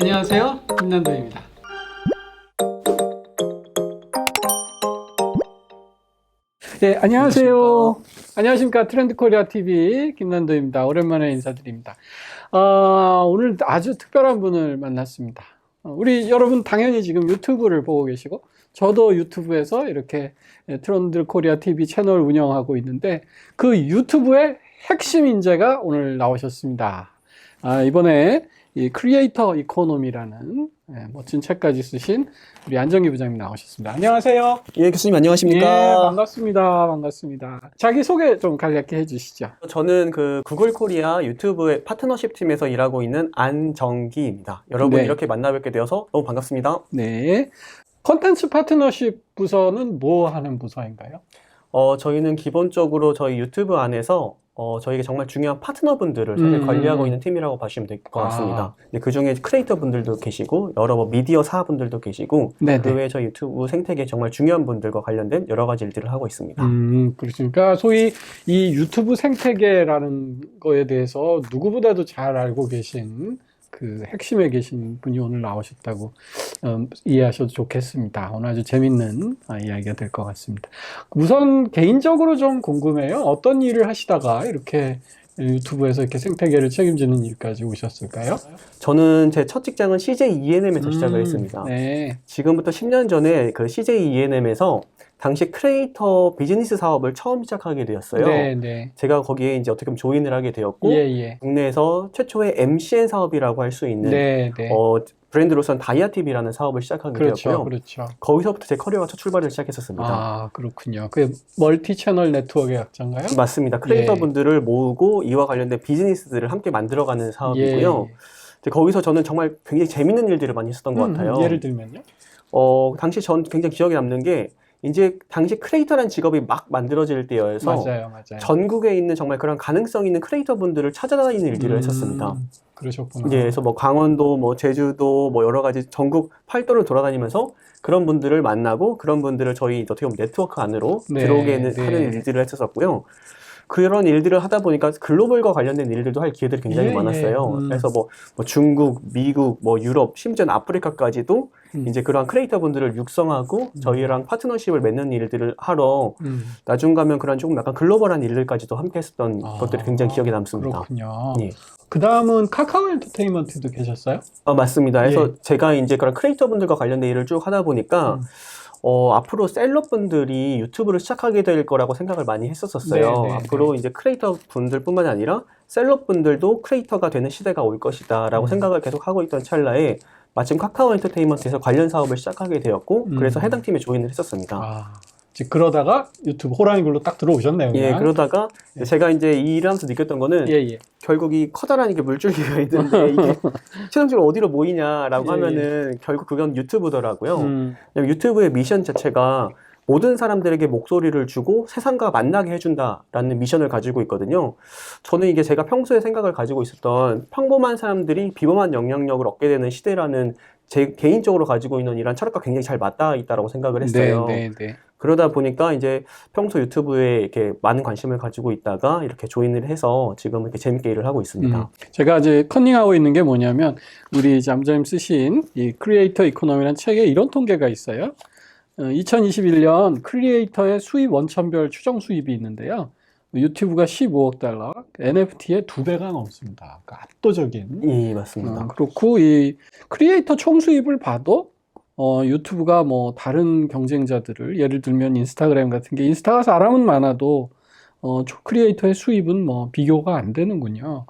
안녕하세요, 김난도입니다. 네, 안녕하세요. 안녕하십니까. 트렌드코리아 TV 김난도입니다. 오랜만에 인사드립니다. 오늘 아주 특별한 분을 만났습니다. 우리 여러분 당연히 지금 유튜브를 보고 계시고, 저도 유튜브에서 이렇게 트렌드코리아 TV 채널 운영하고 있는데, 그 유튜브의 핵심 인재가 오늘 나오셨습니다. 이번에 이 크리에이터 이코노미라는 멋진 책까지 쓰신 우리 안정기 부장님 나오셨습니다. 안녕하세요. 예, 교수님 안녕하십니까? 예, 반갑습니다. 자기 소개 좀 간략히 해주시죠. 저는 그 구글 코리아 유튜브의 파트너십 팀에서 일하고 있는 안정기입니다. 여러분 네. 이렇게 만나뵙게 되어서 너무 반갑습니다. 네. 컨텐츠 파트너십 부서는 뭐 하는 부서인가요? 저희는 기본적으로 저희 유튜브 안에서 저희가 정말 중요한 파트너분들을 사실 관리하고 있는 팀이라고 보시면 될 것 같습니다. 그 중에 크리에이터 분들도 계시고 여러 미디어 사분들도 계시고 네네. 그 외에 저희 유튜브 생태계 정말 중요한 분들과 관련된 여러 가지 일들을 하고 있습니다. 그렇습니까? 소위 이 유튜브 생태계라는 거에 대해서 누구보다도 잘 알고 계신 그 핵심에 계신 분이 오늘 나오셨다고 이해하셔도 좋겠습니다. 오늘 아주 재밌는 이야기가 될 것 같습니다. 우선 개인적으로 좀 궁금해요. 어떤 일을 하시다가 이렇게 유튜브에서 이렇게 생태계를 책임지는 일까지 오셨을까요? 저는 제 첫 직장은 CJ ENM에서 시작을 했습니다. 네. 지금부터 10년 전에 그 CJ ENM에서 당시 크리에이터 비즈니스 사업을 처음 시작하게 되었어요. 네. 제가 거기에 이제 어떻게 보면 조인을 하게 되었고, 예. 국내에서 최초의 MCN 사업이라고 할 수 있는 네. 브랜드로선 다이아TV라는 사업을 시작하게 되었고요. 그렇죠. 거기서부터 제 커리어가 첫 출발을 시작했었습니다. 그렇군요. 그 멀티 채널 네트워크의 약자인가요? 맞습니다. 크리에이터분들을 모으고 이와 관련된 비즈니스들을 함께 만들어가는 사업이고요. 이제 거기서 저는 정말 굉장히 재밌는 일들을 많이 했었던 것 같아요. 예를 들면요? 당시 전 굉장히 기억에 남는 게 이제 당시 크리에이터라는 직업이 막 만들어질 때여서 맞아요. 전국에 있는 정말 그런 가능성 있는 크리에이터 분들을 찾아다니는 일들을 했었습니다. 그러셨구나. 예, 그래서 뭐 강원도, 뭐 제주도, 뭐 여러 가지 전국 팔도를 돌아다니면서 그런 분들을 만나고 그런 분들을 저희 어떻게 보면 네트워크 안으로 들어오게 하는 일들을 했었고요. 그런 일들을 하다 보니까 글로벌과 관련된 일들도 할 기회들이 굉장히 많았어요. 그래서 뭐 중국, 미국, 뭐 유럽, 심지어는 아프리카까지도 이제 그러한 크리에이터 분들을 육성하고 저희랑 파트너십을 맺는 일들을 하러 나중 가면 그런 조금 약간 글로벌한 일들까지도 함께 했었던 것들이 굉장히 기억에 남습니다. 그렇군요. 예. 그 다음은 카카오 엔터테인먼트도 계셨어요? 맞습니다. 그래서 제가 이제 그런 크리에이터 분들과 관련된 일을 쭉 하다 보니까 앞으로 셀럽분들이 유튜브를 시작하게 될 거라고 생각을 많이 했었어요. 앞으로 이제 크리에이터 분들뿐만이 아니라 셀럽분들도 크리에이터가 되는 시대가 올 것이다 라고 생각을 계속 하고 있던 찰나에 마침 카카오 엔터테인먼트에서 관련 사업을 시작하게 되었고 그래서 해당 팀에 조인을 했었습니다. 그러다가 유튜브 호랑이 굴로 딱 들어오셨네요. 예, 그러다가 제가 이제 이 일을 하면서 느꼈던 거는 결국 이 커다란 이게 물줄기가 있는데 이게 최종적으로 어디로 모이냐라고 하면은 결국 그건 유튜브더라고요. 유튜브의 미션 자체가 모든 사람들에게 목소리를 주고 세상과 만나게 해준다라는 미션을 가지고 있거든요. 저는 이게 제가 평소에 생각을 가지고 있었던 평범한 사람들이 비범한 영향력을 얻게 되는 시대라는 제 개인적으로 가지고 있는 이런 철학과 굉장히 잘 맞닿아 있다고 생각을 했어요. 그러다 보니까 이제 평소 유튜브에 이렇게 많은 관심을 가지고 있다가 이렇게 조인을 해서 지금 이렇게 재밌게 일을 하고 있습니다. 제가 이제 컨닝하고 있는 게 뭐냐면 우리 잠자님 쓰신 이 크리에이터 이코노미라는 책에 이런 통계가 있어요. 2021년 크리에이터의 수입 원천별 추정 수입이 있는데요. 유튜브가 15억 달러, NFT의 2배가 넘습니다. 그러니까 압도적인. 예, 맞습니다. 그렇고 이 크리에이터 총 수입을 봐도 유튜브가 뭐 다른 경쟁자들을 예를 들면 인스타그램 같은 게 인스타가 사람은 많아도 크리에이터의 수입은 뭐 비교가 안 되는군요.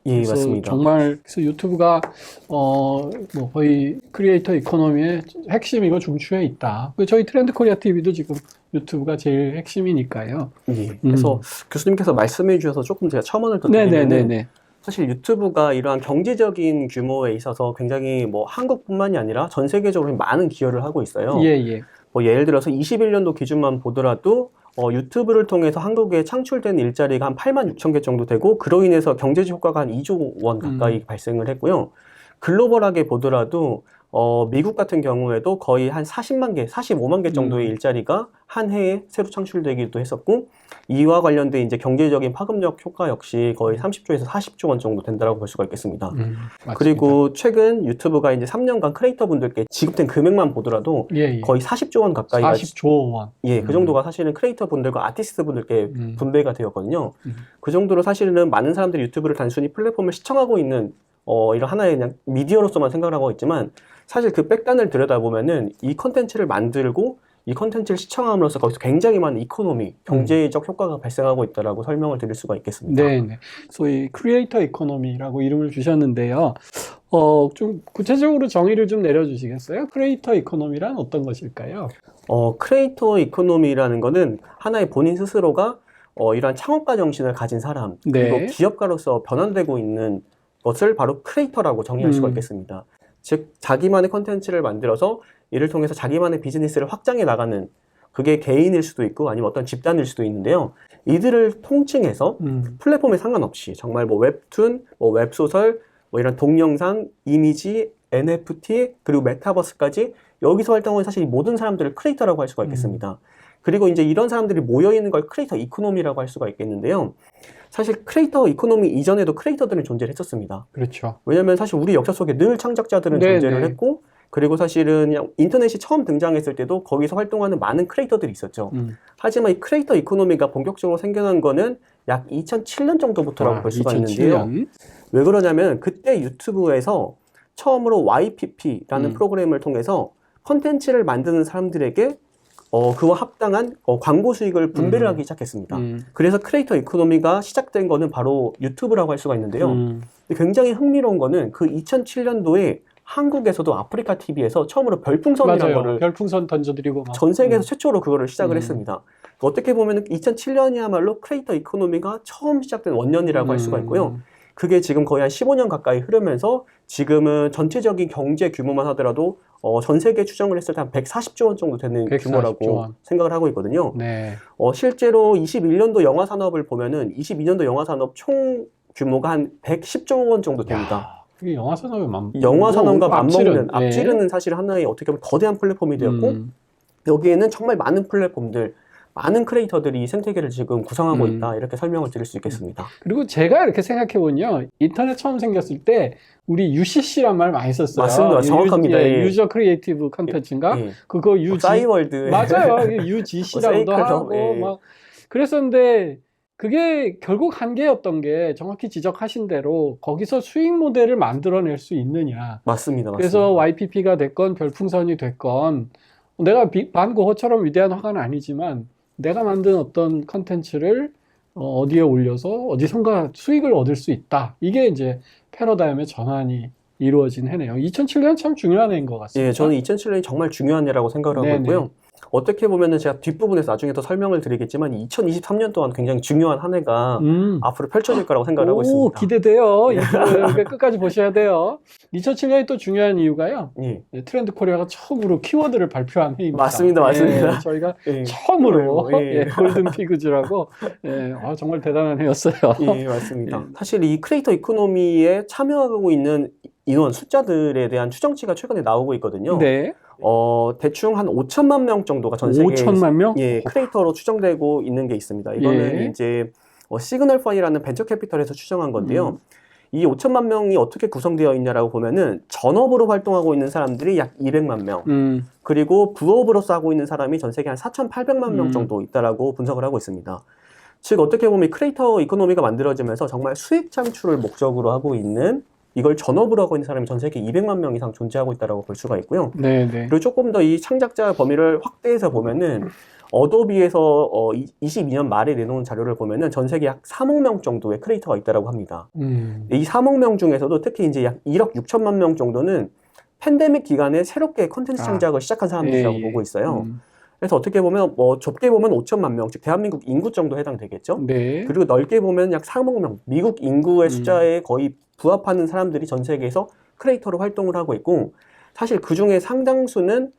예, 그래서 맞습니다. 정말 그래서 유튜브가 뭐 거의 크리에이터 이코노미의 핵심이고 중추에 있다. 저희 트렌드 코리아 TV도 지금 유튜브가 제일 핵심이니까요. 예. 그래서 교수님께서 말씀해 주셔서 조금 제가 첨언을 더 드리면은 사실 유튜브가 이러한 경제적인 규모에 있어서 굉장히 뭐 한국뿐만이 아니라 전 세계적으로 많은 기여를 하고 있어요. 뭐 예를 들어서 21년도 기준만 보더라도 유튜브를 통해서 한국에 창출된 일자리가 한 8만 6천 개 정도 되고 그로 인해서 경제적 효과가 한 2조 원 가까이 발생을 했고요. 글로벌하게 보더라도 미국 같은 경우에도 거의 한 40만 개, 45만 개 정도의 일자리가 한 해에 새로 창출되기도 했었고, 이와 관련된 이제 경제적인 파급력 효과 역시 거의 30조에서 40조 원 정도 된다고 볼 수가 있겠습니다. 그리고 최근 유튜브가 이제 3년간 크리에이터 분들께 지급된 금액만 보더라도 거의 40조 원 가까이가 40조 원. 예, 그 정도가 사실은 크리에이터 분들과 아티스트 분들께 분배가 되었거든요. 그 정도로 사실은 많은 사람들이 유튜브를 단순히 플랫폼을 시청하고 있는 이런 하나의 그냥 미디어로서만 생각을 하고 있지만, 사실 그 백단을 들여다보면은 이 컨텐츠를 만들고 이 컨텐츠를 시청함으로써 거기서 굉장히 많은 이코노미, 경제적 효과가 발생하고 있다라고 설명을 드릴 수가 있겠습니다. 네. 소위 크리에이터 이코노미라고 이름을 주셨는데요. 좀 구체적으로 정의를 좀 내려주시겠어요? 크리에이터 이코노미란 어떤 것일까요? 크리에이터 이코노미라는 거는 하나의 본인 스스로가 이러한 창업가 정신을 가진 사람, 그리고 기업가로서 변환되고 있는 것을 바로 크리에이터라고 정의할 수가 있겠습니다. 즉, 자기만의 컨텐츠를 만들어서 이를 통해서 자기만의 비즈니스를 확장해 나가는, 그게 개인일 수도 있고 아니면 어떤 집단일 수도 있는데요. 이들을 통칭해서 플랫폼에 상관없이 정말 뭐 웹툰, 뭐 웹소설, 뭐 이런 동영상, 이미지, NFT, 그리고 메타버스까지 여기서 활동하는 사실 이 모든 사람들을 크리에이터라고 할 수가 있겠습니다. 그리고 이제 이런 사람들이 모여있는 걸 크리에이터 이코노미라고 할 수가 있겠는데요. 사실 크리에이터 이코노미 이전에도 크리에이터들은 존재를 했었습니다. 그렇죠. 왜냐면 사실 우리 역사 속에 늘 창작자들은 존재를 했고, 그리고 사실은 그냥 인터넷이 처음 등장했을 때도 거기서 활동하는 많은 크리에이터들이 있었죠. 하지만 이 크리에이터 이코노미가 본격적으로 생겨난 거는 약 2007년 정도부터라고 볼 수가 2007년. 있는데요. 왜 그러냐면 그때 유튜브에서 처음으로 YPP라는 프로그램을 통해서 컨텐츠를 만드는 사람들에게 그와 합당한 광고 수익을 분배를 하기 시작했습니다. 그래서 크리에이터 이코노미가 시작된 거는 바로 유튜브라고 할 수가 있는데요. 굉장히 흥미로운 거는 그 2007년도에 한국에서도 아프리카 TV에서 처음으로 별풍선이라는 거를 별풍선 던져드리고 막. 전 세계에서 최초로 그거를 시작을 했습니다. 어떻게 보면 2007년이야말로 크리에이터 이코노미가 처음 시작된 원년이라고 할 수가 있고요. 그게 지금 거의 한 15년 가까이 흐르면서 지금은 전체적인 경제 규모만 하더라도 전 세계 추정을 했을 때 한 140조 원 정도 되는 규모라고 생각을 하고 있거든요. 네. 실제로 21년도 영화 산업을 보면은 22년도 영화 산업 총 규모가 한 110조 원 정도 됩니다. 그게 영화 산업에 영화 산업과 맞먹는, 앞지르는 사실 하나의 어떻게 보면 거대한 플랫폼이 되었고, 여기에는 정말 많은 플랫폼들, 많은 크리에이터들이 생태계를 지금 구성하고 있다, 이렇게 설명을 드릴 수 있겠습니다. 그리고 제가 이렇게 생각해보면요, 인터넷 처음 생겼을 때 우리 UCC란 말 많이 썼어요. 맞습니다. 정확합니다. 유저 크리에이티브 컨텐츠인가? 그거 싸이월드. 맞아요. UGC라고도 하고 막 그랬었는데, 그게 결국 한계였던 게 정확히 지적하신 대로 거기서 수익 모델을 만들어낼 수 있느냐. 맞습니다. 그래서 YPP가 됐건 별풍선이 됐건, 내가 반고흐처럼 위대한 화가는 아니지만 내가 만든 어떤 컨텐츠를 어디에 올려서 어디선가 수익을 얻을 수 있다. 이게 이제 패러다임의 전환이 이루어진 해네요. 2007년 참 중요한 해인 것 같습니다. 예, 저는 2007년이 정말 중요한 해라고 생각을 하고 있고요. 어떻게 보면은 제가 뒷부분에서 나중에 더 설명을 드리겠지만 2023년 동안 굉장히 중요한 한 해가 앞으로 펼쳐질 거라고 생각을 하고 있습니다. 기대돼요. 끝까지 보셔야 돼요. 2007년이 또 중요한 이유가요. 트렌드 코리아가 처음으로 키워드를 발표한 해입니다. 맞습니다. 맞습니다. 저희가 처음으로 골든 피그즈라고 정말 대단한 해였어요. 예, 맞습니다. 사실 이 크리에이터 이코노미에 참여하고 있는 인원 숫자들에 대한 추정치가 최근에 나오고 있거든요. 네. 대충 한 5천만 명 정도가 전 세계에 5천만 명? 크리에이터로 추정되고 있는 게 있습니다. 이거는 이제 시그널 펀이라는 벤처 캐피털에서 추정한 건데요. 이 5천만 명이 어떻게 구성되어 있냐라고 보면은 전업으로 활동하고 있는 사람들이 약 200만 명, 그리고 부업으로서 하고 있는 사람이 전 세계 한 4,800만 명 정도 있다라고 분석을 하고 있습니다. 즉 어떻게 보면 크리에이터 이코노미가 만들어지면서 정말 수익 창출을 목적으로 하고 있는, 이걸 전업으로 하고 있는 사람이 전 세계 200만 명 이상 존재하고 있다고 볼 수가 있고요. 그리고 조금 더 이 창작자 범위를 확대해서 보면은 어도비에서 22년 말에 내놓은 자료를 보면은 전 세계 약 3억 명 정도의 크리에이터가 있다고 합니다. 이 3억 명 중에서도 특히 이제 약 1억 6천만 명 정도는 팬데믹 기간에 새롭게 콘텐츠 창작을 시작한 사람들이라고 보고 있어요. 그래서 어떻게 보면 좁게 보면 5천만 명, 즉 대한민국 인구 정도 해당되겠죠. 그리고 넓게 보면 약 3억 명, 미국 인구의 숫자에 거의 부합하는 사람들이 전 세계에서 크리에이터로 활동을 하고 있고, 사실 그 중에 상당수는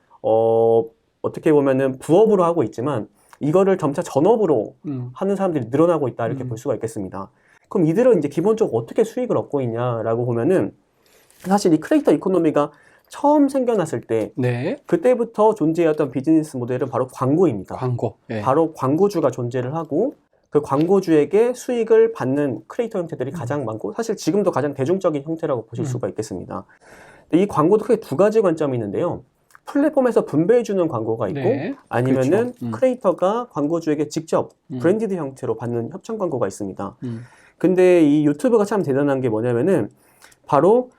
어떻게 보면은 부업으로 하고 있지만 이거를 점차 전업으로 하는 사람들이 늘어나고 있다, 이렇게 볼 수가 있겠습니다. 그럼 이들은 이제 기본적으로 어떻게 수익을 얻고 있냐라고 보면은, 사실 이 크리에이터 이코노미가 처음 생겨났을 때 네. 그때부터 존재했던 비즈니스 모델은 바로 광고입니다. 광고. 네. 바로 광고주가 존재를 하고 그 광고주에게 수익을 받는 크리에이터 형태들이 가장 많고 사실 지금도 가장 대중적인 형태라고 보실 수가 있겠습니다. 이 광고도 크게 두 가지 관점이 있는데요. 플랫폼에서 분배해주는 광고가 있고 네. 아니면은 그렇죠. 크리에이터가 광고주에게 직접 브랜디드 형태로 받는 협찬 광고가 있습니다. 근데 이 유튜브가 참 대단한 게 뭐냐면은 바로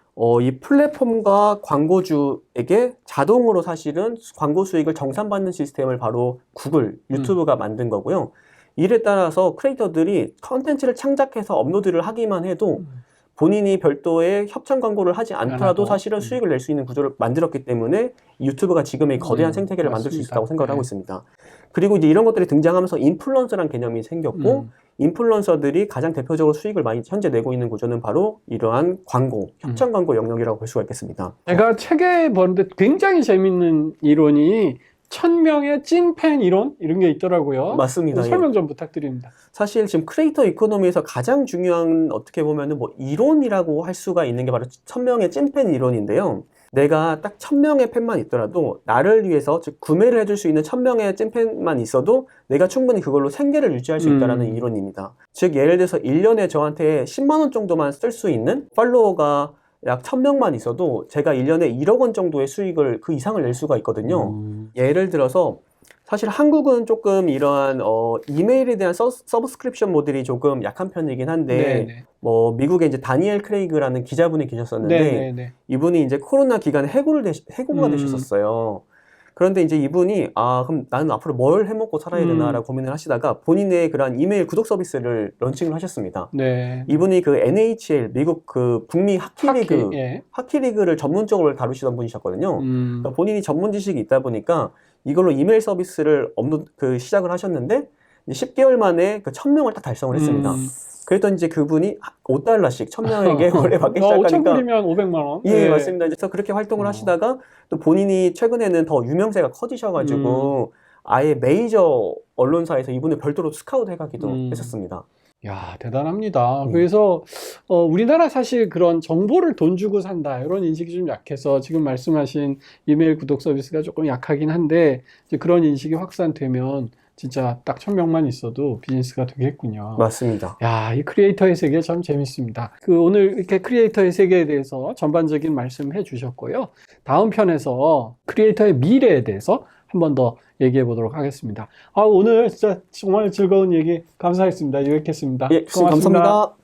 이 플랫폼과 광고주에게 자동으로 사실은 광고 수익을 정산받는 시스템을 바로 구글, 유튜브가 만든 거고요. 이에 따라서 크리에이터들이 컨텐츠를 창작해서 업로드를 하기만 해도 본인이 별도의 협찬 광고를 하지 않더라도 사실은 수익을 낼 수 있는 구조를 만들었기 때문에 유튜브가 지금의 거대한 생태계를 만들 수 있다고 생각을 하고 있습니다. 그리고 이제 이런 것들이 등장하면서 인플루언서라는 개념이 생겼고 인플루언서들이 가장 대표적으로 수익을 많이 현재 내고 있는 구조는 바로 이러한 광고, 협찬 광고 영역이라고 볼 수가 있겠습니다. 제가 책에 보는데 굉장히 재밌는 이론이 1000명의 찐팬 이론 이런 게 있더라고요. 맞습니다. 설명 좀 부탁드립니다. 사실 지금 크리에이터 이코노미에서 가장 중요한 어떻게 보면은 뭐 이론이라고 할 수가 있는 게 바로 1000명의 찐팬 이론인데요. 내가 딱 1000명의 팬만 있더라도 나를 위해서 즉 구매를 해줄 수 있는 1000명의 찐팬만 있어도 내가 충분히 그걸로 생계를 유지할 수 있다는 이론입니다. 즉 예를 들어서 1년에 저한테 10만 원 정도만 쓸 수 있는 팔로워가 약 1000명만 있어도 제가 1년에 1억 원 정도의 수익을 그 이상을 낼 수가 있거든요. 예를 들어서 사실 한국은 조금 이러한 이메일에 대한 서브스크립션 모델이 조금 약한 편이긴 한데 네네. 뭐 미국에 이제 다니엘 크레이그라는 기자분이 계셨었는데 네네네. 이분이 이제 코로나 기간에 해고가 되셨었어요. 그런데 이제 이분이 그럼 나는 앞으로 뭘 해먹고 살아야 되나라고 고민을 하시다가 본인의 그런 이메일 구독 서비스를 런칭을 하셨습니다. 네. 이분이 그 NHL 미국 그 북미 하키리그 예. 하키리그를 전문적으로 다루시던 분이셨거든요. 그러니까 본인이 전문 지식이 있다 보니까 이걸로 이메일 서비스를 시작을 하셨는데 10개월 만에 그 1000명을 딱 달성을 했습니다. 그랬더니 이제 그분이 $5씩 1000명에게 원래 받기 시작하니까 5,000불이면 500만 원. 예, 네. 맞습니다. 그래서 그렇게 활동을 하시다가 또 본인이 최근에는 더 유명세가 커지셔가지고 아예 메이저 언론사에서 이분을 별도로 스카우트 해가기도 했었습니다. 야, 대단합니다. 그래서 우리나라 사실 그런 정보를 돈 주고 산다 이런 인식이 좀 약해서 지금 말씀하신 이메일 구독 서비스가 조금 약하긴 한데 이제 그런 인식이 확산되면 진짜 딱 1000명만 있어도 비즈니스가 되겠군요. 맞습니다. 야, 이 크리에이터의 세계 참 재밌습니다. 오늘 이렇게 크리에이터의 세계에 대해서 전반적인 말씀해 주셨고요. 다음 편에서 크리에이터의 미래에 대해서 한 번 더 얘기해 보도록 하겠습니다. 오늘 진짜 정말 즐거운 얘기 감사했습니다. 유익했습니다. 예, 감사합니다.